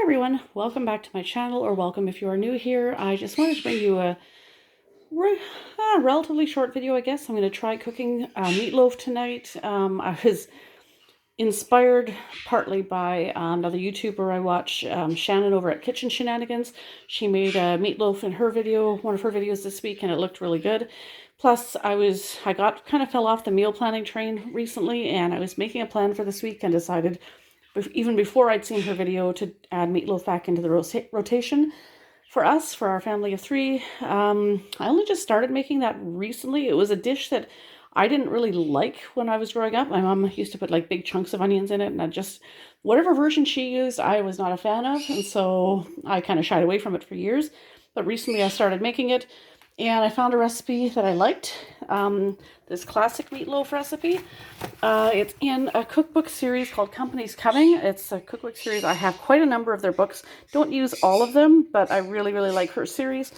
everyone, welcome back to my channel, or welcome if you are new here. I just wanted to bring you a relatively short video, I guess. I'm going to try cooking meatloaf tonight. I was inspired partly by another YouTuber I watch, Shannon over at Kitchen Shenanigans. She made a meatloaf in her video, one of her videos this week, and it looked really good. Plus, I kind of fell off the meal planning train recently, and I was making a plan for this week and decided, even before I'd seen her video, to add meatloaf back into the rotation for us, for our family of three. I only just started making that recently. It was a dish that I didn't really like when I was growing up. My mom used to put like big chunks of onions in it, and whatever version she used, I was not a fan of, and so I kind of shied away from it for years. But recently I started making it, and I found a recipe that I liked, this classic meatloaf recipe. It's in a cookbook series called Company's Coming. It's a cookbook series. I have quite a number of their books. Don't use all of them, but I really, really like her series.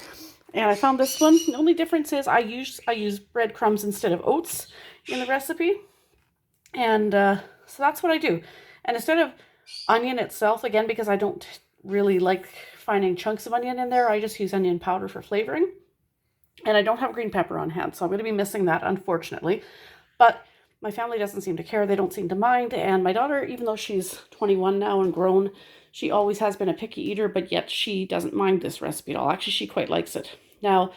And I found this one. The only difference is I use breadcrumbs instead of oats in the recipe. And so that's what I do. And instead of onion itself, again, because I don't really like finding chunks of onion in there, I just use onion powder for flavoring. And I don't have green pepper on hand, so I'm going to be missing that, unfortunately. But my family doesn't seem to care. They don't seem to mind. And my daughter, even though she's 21 now and grown, she always has been a picky eater, but yet she doesn't mind this recipe at all. Actually, she quite likes it. Now,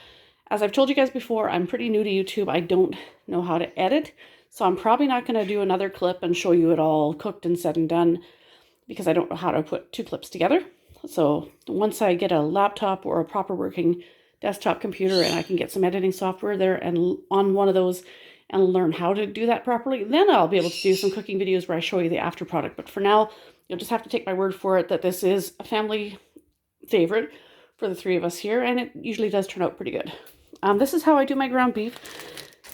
as I've told you guys before, I'm pretty new to YouTube. I don't know how to edit, so I'm probably not going to do another clip and show you it all cooked and said and done, because I don't know how to put two clips together. So once I get a laptop or a proper working desktop computer and I can get some editing software there and on one of those and learn how to do that properly, then I'll be able to do some cooking videos where I show you the after product. But for now, you'll just have to take my word for it that this is a family favorite for the three of us here, and it usually does turn out pretty good. This is how I do my ground beef.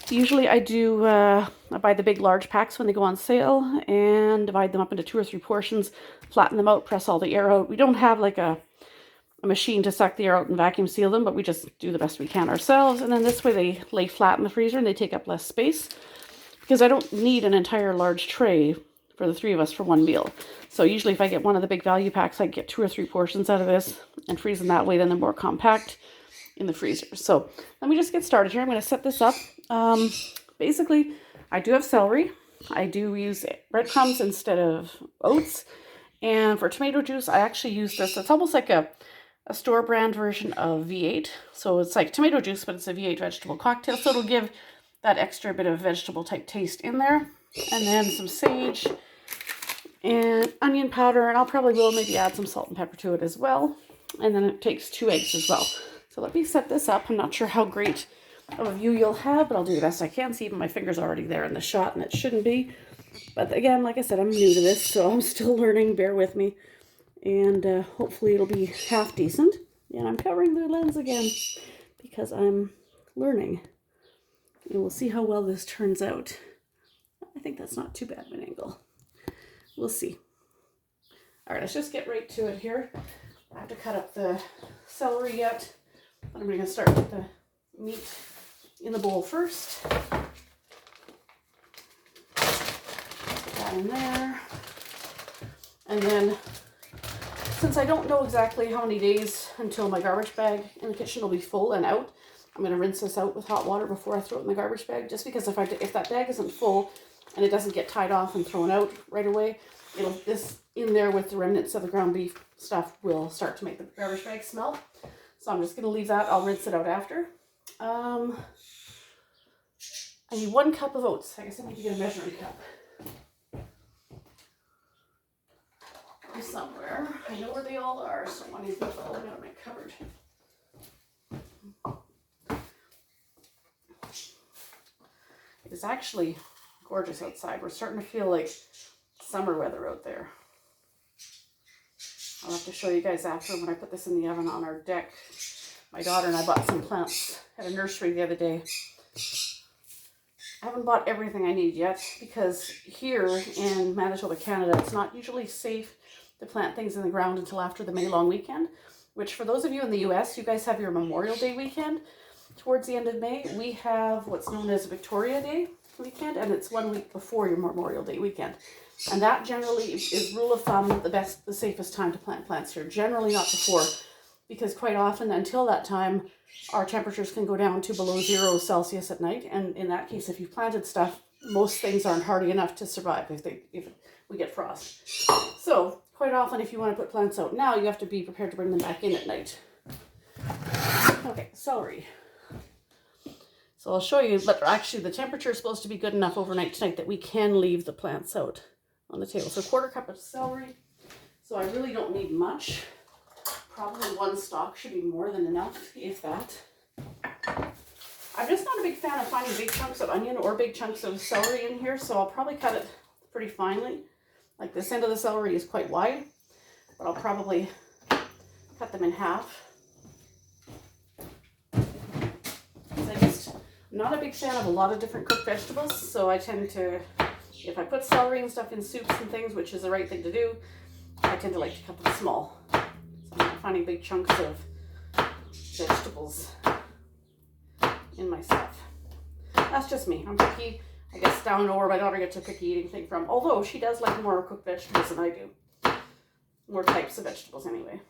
Usually I buy the big large packs when they go on sale and divide them up into 2 or 3 portions, flatten them out, press all the air out. We don't have like a machine to suck the air out and vacuum seal them, but we just do the best we can ourselves. And then this way they lay flat in the freezer and they take up less space, because I don't need an entire large tray for the three of us for one meal. So usually if I get one of the big value packs, I get 2 or 3 portions out of this and freeze them that way. Then they're more compact in the freezer. So let me just get started here. I'm going to set this up. Basically, I do have celery. I do use breadcrumbs instead of oats. And for tomato juice, I actually use this. It's almost like a store brand version of V8. So it's like tomato juice, but it's a V8 vegetable cocktail. So it'll give that extra bit of vegetable type taste in there. And then some sage and onion powder. And I'll probably will maybe add some salt and pepper to it as well. And then it takes 2 eggs as well. So let me set this up. I'm not sure how great of a view you'll have, but I'll do the best I can. See, even my finger's already there in the shot, and it shouldn't be. But again, like I said, I'm new to this, so I'm still learning. Bear with me. And hopefully it'll be half decent. And I'm covering the lens again because I'm learning. And we'll see how well this turns out. I think that's not too bad of an angle. We'll see. All right, let's just get right to it here. I have to cut up the celery yet. I'm going to start with the meat in the bowl first. Put that in there. And then, since I don't know exactly how many days until my garbage bag in the kitchen will be full and out, I'm going to rinse this out with hot water before I throw it in the garbage bag, just because if that bag isn't full and it doesn't get tied off and thrown out right away, this in there with the remnants of the ground beef stuff will start to make the garbage bag smell. So I'm just going to leave that. I'll rinse it out after. I need 1 cup of oats. I guess I need to get a measuring cup. Somewhere. I know where they all are, so I need to pull them out of my cupboard. It's actually gorgeous outside. We're starting to feel like summer weather out there. I'll have to show you guys after when I put this in the oven on our deck. My daughter and I bought some plants at a nursery the other day. I haven't bought everything I need yet, because here in Manitoba, Canada, it's not usually safe to plant things in the ground until after the May long weekend, which for those of you in the US, you guys have your Memorial Day weekend towards the end of May. We have what's known as Victoria Day weekend, and it's 1 week before your Memorial Day weekend. And that generally is rule of thumb, the safest time to plant plants here. Generally not before, because quite often until that time, our temperatures can go down to below 0 Celsius at night. And in that case, if you've planted stuff, most things aren't hardy enough to survive if we get frost. So quite often, if you want to put plants out now, you have to be prepared to bring them back in at night. Okay, celery. So I'll show you, but actually the temperature is supposed to be good enough overnight tonight that we can leave the plants out on the table. So 1/4 cup of celery. So I really don't need much. Probably 1 stalk should be more than enough, if that. I'm just not a big fan of finding big chunks of onion or big chunks of celery in here, so I'll probably cut it pretty finely. Like this end of the celery is quite wide, but I'll probably cut them in half. I'm not a big fan of a lot of different cooked vegetables, so I tend to, if I put celery and stuff in soups and things, which is the right thing to do, I tend to like to cut them small. So I'm not finding big chunks of vegetables in my stuff. That's just me. I'm picky. I guess down lower my daughter gets a picky eating thing from, although she does like more cooked vegetables than I do. More types of vegetables anyway.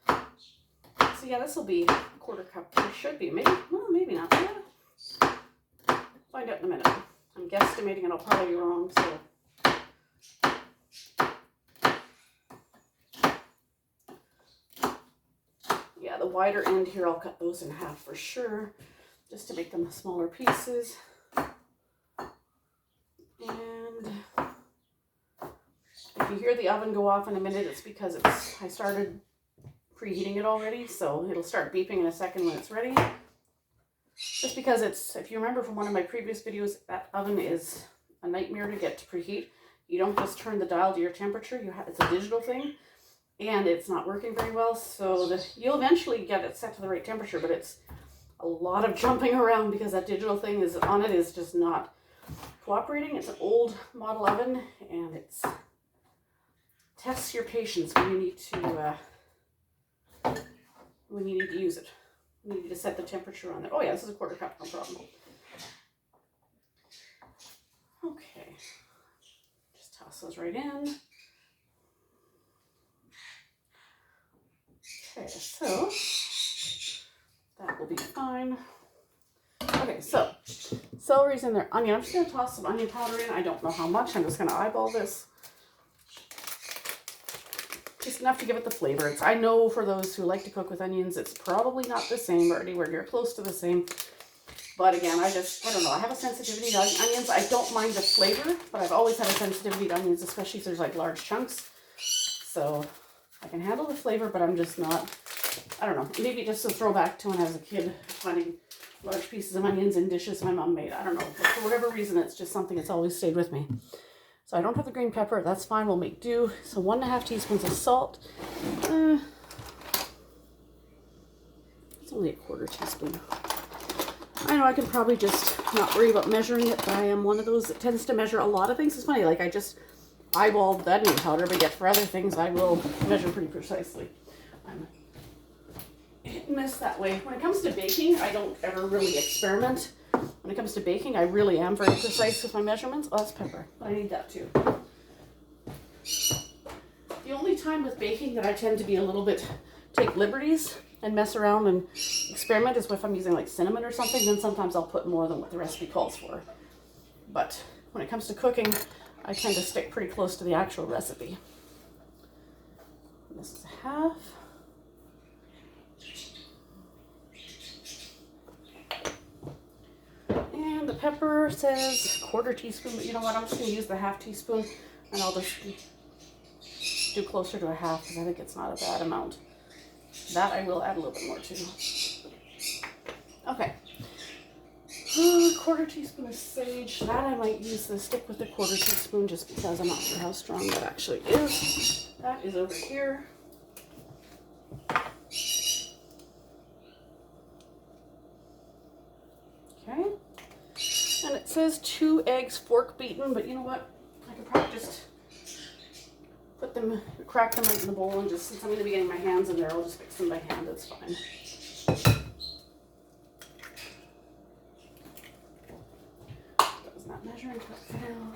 So yeah, this will be 1/4 cup. It should be. Maybe, well, maybe not. Yeah. Find out in a minute. I'm guesstimating and I'll probably be wrong, so. Yeah, the wider end here, I'll cut those in half for sure, just to make them smaller pieces. And if you hear the oven go off in a minute, it's because I started preheating it already, so it'll start beeping in a second when it's ready. Just because if you remember from one of my previous videos, that oven is a nightmare to get to preheat. You don't just turn the dial to your temperature, it's a digital thing, and it's not working very well, so you'll eventually get it set to the right temperature, but it's a lot of jumping around because that digital thing is just not cooperating. It's an old model oven, and it tests your patience when you need to use it. You need to set the temperature on there. Oh yeah, this is a 1/4 cup, no problem. Okay, just toss those right in. Okay, so that will be fine. Okay, so celery's in there. Onion, I'm just gonna toss some onion powder in. I don't know how much, I'm just gonna eyeball this. Just enough to give it the flavor. I know for those who like to cook with onions, it's probably not the same or anywhere near close to the same. But again, I don't know. I have a sensitivity to onions. I don't mind the flavor, but I've always had a sensitivity to onions, especially if there's like large chunks. So I can handle the flavor, but I'm just not, I don't know. Maybe just a throwback to when I was a kid, finding large pieces of onions in dishes my mom made. I don't know. But for whatever reason, it's just something that's always stayed with me. So I don't have the green pepper. That's fine. We'll make do. So 1½ teaspoons of salt. It's only a 1/4 teaspoon. I know I can probably just not worry about measuring it, but I am one of those that tends to measure a lot of things. It's funny, like I just eyeballed the onion powder, but yet for other things I will measure pretty precisely. I'm hit and miss that way. When it comes to baking, I don't ever really experiment. When it comes to baking, I really am very precise with my measurements. Oh, that's pepper. I need that too. The only time with baking that I tend to be a little bit, take liberties and mess around and experiment is if I'm using like cinnamon or something, then sometimes I'll put more than what the recipe calls for. But when it comes to cooking, I tend to stick pretty close to the actual recipe. This is 1/2. And the pepper says 1/4 teaspoon, but you know what, I'm just going to use the 1/2 teaspoon, and I'll just do closer to 1/2 because I think it's not a bad amount. That I will add a little bit more to. Okay. 1/4 teaspoon of sage. That I might use the stick with the 1/4 teaspoon just because I'm not sure how strong that actually is. That is over here. Okay. And it says 2 eggs fork beaten, but you know what? I could probably just put them, crack them right in the bowl, and just, since I'm going to be getting my hands in there, I'll just mix them by hand. That's fine. That was not measuring cup now.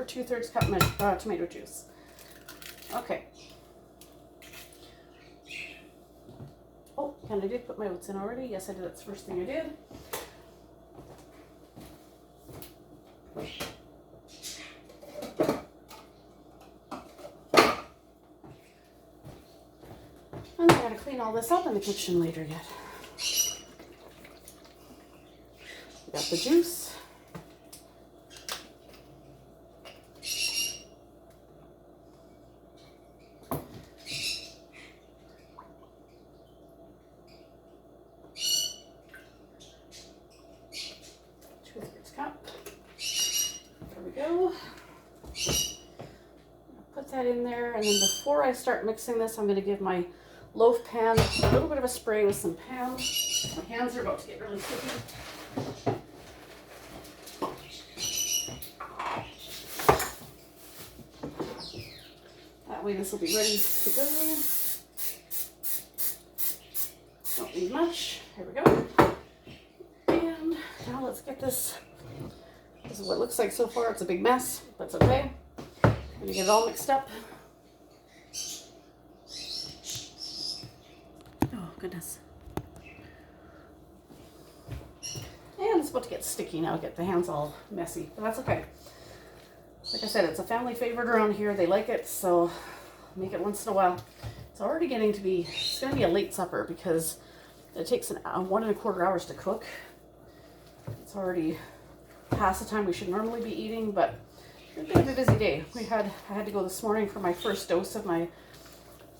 2/3 cup tomato juice. Okay. Oh, and I did put my oats in already. Yes, I did. That's the first thing I did. And I gotta clean all this up in the kitchen later yet. We got the juice. Put that in there, and then before I start mixing this, I'm going to give my loaf pan a little bit of a spray with some Pam. My hands are about to get really sticky. That way this will be ready to go. Don't need much. Here we go. And now let's get this. This is what it looks like so far. It's a big mess, but it's okay. I'm going to get it all mixed up. Oh, goodness. And it's about to get sticky now, get the hands all messy, but that's okay. Like I said, it's a family favorite around here. They like it, so make it once in a while. It's already getting to be, it's going to be a late supper because it takes 1.25 hours to cook. It's already past the time we should normally be eating, but it's been a busy day. I had to go this morning for my first dose of my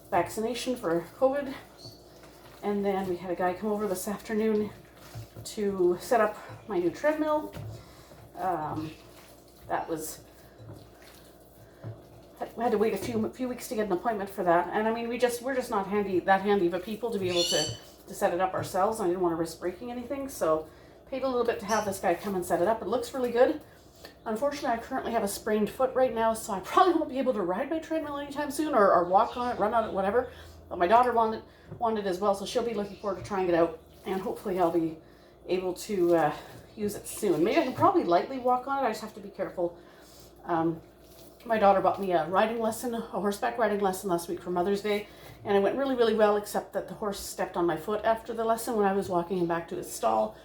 vaccination for COVID, and then we had a guy come over this afternoon to set up my new treadmill. That was, I had to wait a few weeks to get an appointment for that, and I mean we're just not that handy of a people to be able to set it up ourselves. I didn't want to risk breaking anything, so paid a little bit to have this guy come and set it up. It looks really good. Unfortunately, I currently have a sprained foot right now, so I probably won't be able to ride my treadmill anytime soon, or walk on it, run on it, whatever. But my daughter wanted as well, so she'll be looking forward to trying it out, and hopefully I'll be able to use it soon. Maybe I can probably lightly walk on it. I just have to be careful. My daughter bought me a horseback riding lesson last week for Mother's Day, and it went really, really well, except that the horse stepped on my foot after the lesson when I was walking him back to his stall.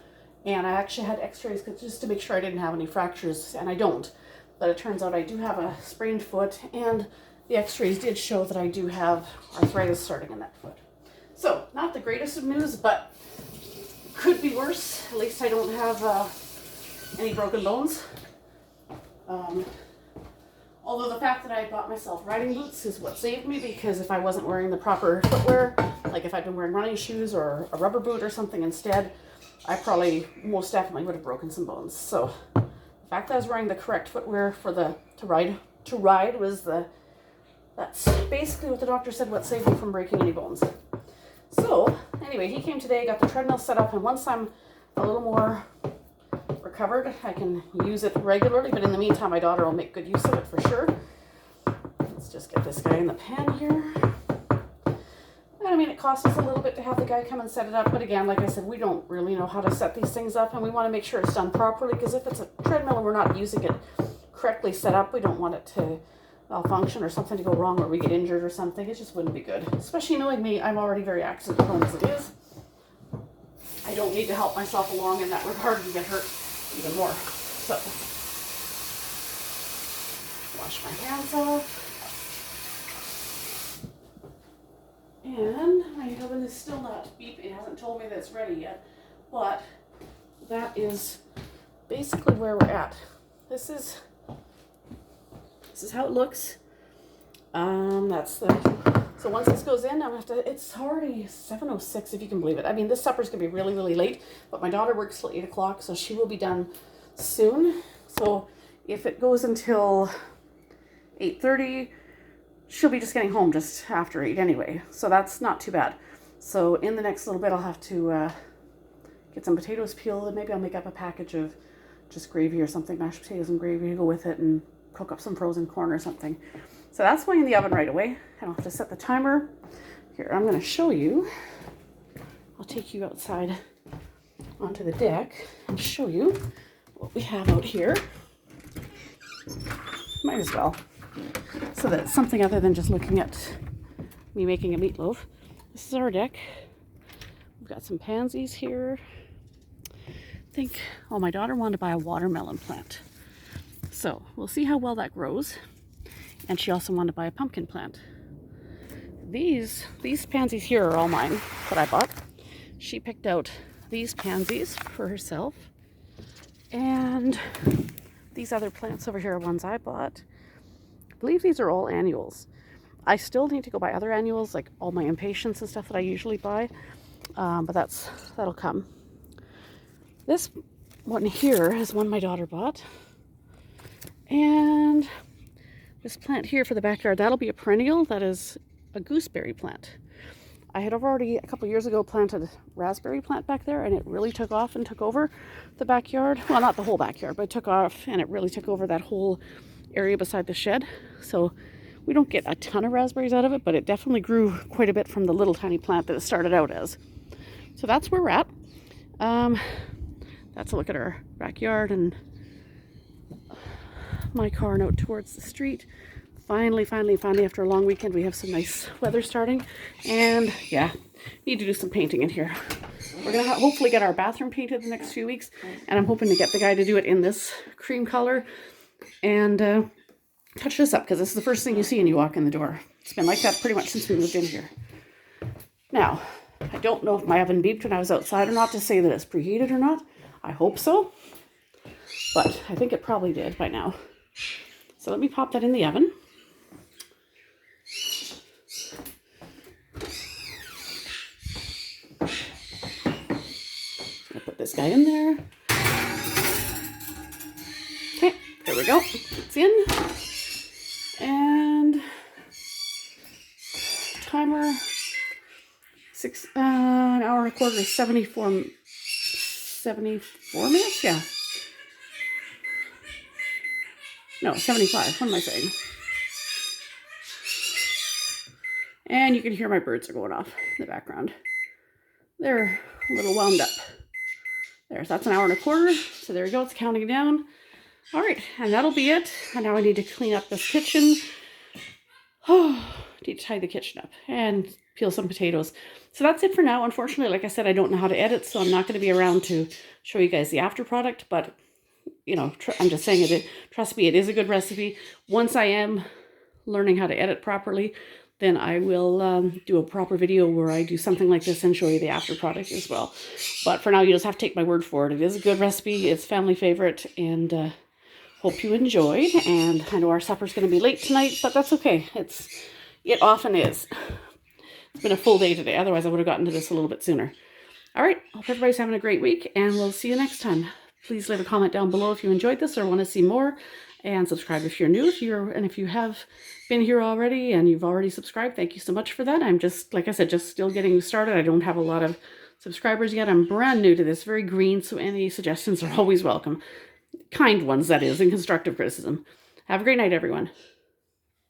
And I actually had x-rays just to make sure I didn't have any fractures, and I don't. But it turns out I do have a sprained foot, and the x-rays did show that I do have arthritis starting in that foot. So, not the greatest of news, but could be worse. At least I don't have any broken bones. Although the fact that I bought myself riding boots is what saved me, because if I wasn't wearing the proper footwear, like if I'd been wearing running shoes or a rubber boot or something instead, I probably most definitely would have broken some bones. So the fact that I was wearing the correct footwear for to ride was that's basically what the doctor said, what saved me from breaking any bones. So anyway, he came today, got the treadmill set up, and once I'm a little more recovered, I can use it regularly, but in the meantime my daughter will make good use of it for sure. Let's just get this guy in the pan here. I mean, it costs us a little bit to have the guy come and set it up, but again, like I said, we don't really know how to set these things up, and we want to make sure it's done properly, because if it's a treadmill and we're not using it correctly set up, we don't want it to malfunction or something to go wrong or we get injured or something. It just wouldn't be good. Especially knowing me, I'm already very accident prone as it is. I don't need to help myself along in that regard and get hurt even more. So, wash my hands off. And my oven is still not beeping. It hasn't told me that it's ready yet. But that is basically where we're at. This is how it looks. So once this goes in, I'm gonna have to, it's already 7:06 if you can believe it. I mean, this supper's gonna be really, really late, but my daughter works till 8 o'clock, so she will be done soon. So if it goes until 8:30, she'll be just getting home just after 8 anyway. So that's not too bad. So in the next little bit, I'll have to get some potatoes peeled, and maybe I'll make up a package of just gravy or something, mashed potatoes and gravy to go with it, and cook up some frozen corn or something. So that's going in the oven right away. And I'll have to set the timer. Here, I'm going to show you. I'll take you outside onto the deck and show you what we have out here. might as well. So that it's something other than just looking at me making a meatloaf. This is our deck. We've got some pansies here. I think, oh, my daughter wanted to buy a watermelon plant. So we'll see how well that grows. And she also wanted to buy a pumpkin plant. These pansies here are all mine that I bought. She picked out these pansies for herself. And these other plants over here are ones I bought. I believe these are all annuals. I still need to go buy other annuals, like all my impatiens and stuff that I usually buy. But that'll come. This one here is one my daughter bought. And this plant here for the backyard, that'll be a perennial. That is a gooseberry plant. I had already a couple years ago planted a raspberry plant back there, and it really took off and took over the backyard. Well, not the whole backyard, but it took off and it really took over that whole area beside the shed. So we don't get a ton of raspberries out of it, but it definitely grew quite a bit from the little tiny plant that it started out as. So that's where we're at. That's a look at our backyard and my car and out towards the street. Finally, after a long weekend, we have some nice weather starting. And yeah, need to do some painting in here. We're going to hopefully get our bathroom painted the next few weeks. And I'm hoping to get the guy to do it in this cream color. And touch this up, because this is the first thing you see when you walk in the door. It's been like that pretty much since we moved in here. Now, I don't know if my oven beeped when I was outside or not to say that it's preheated or not. I hope so. But I think it probably did by now. So let me pop that in the oven. I'll put this guy in there. Okay, there we go. It's in. And timer, an hour and a quarter, 74 minutes? Yeah. No, 75. What am I saying? And you can hear my birds are going off in the background. They're a little wound up. There, so that's an hour and a quarter. So there we go, it's counting down. All right, and that'll be it. And now I need to clean up this kitchen. Oh, need to tidy the kitchen up and peel some potatoes. So that's it for now. Unfortunately, like I said, I don't know how to edit, so I'm not going to be around to show you guys the after product, but you know, I'm just saying it. Trust me, it is a good recipe. Once I am learning how to edit properly, then I will do a proper video where I do something like this and show you the after product as well. But for now, you just have to take my word for it. It is a good recipe. It's family favorite, and hope you enjoyed. And I know our supper's going to be late tonight, but that's okay. It often is. It's been a full day today. Otherwise, I would have gotten to this a little bit sooner. All right. Hope everybody's having a great week, and we'll see you next time. Please leave a comment down below if you enjoyed this or want to see more, and subscribe if you're new. If you have been here already and you've already subscribed, thank you so much for that. I'm just, like I said, just still getting started. I don't have a lot of subscribers yet. I'm brand new to this, very green, so any suggestions are always welcome. Kind ones, that is, and constructive criticism. Have a great night, everyone.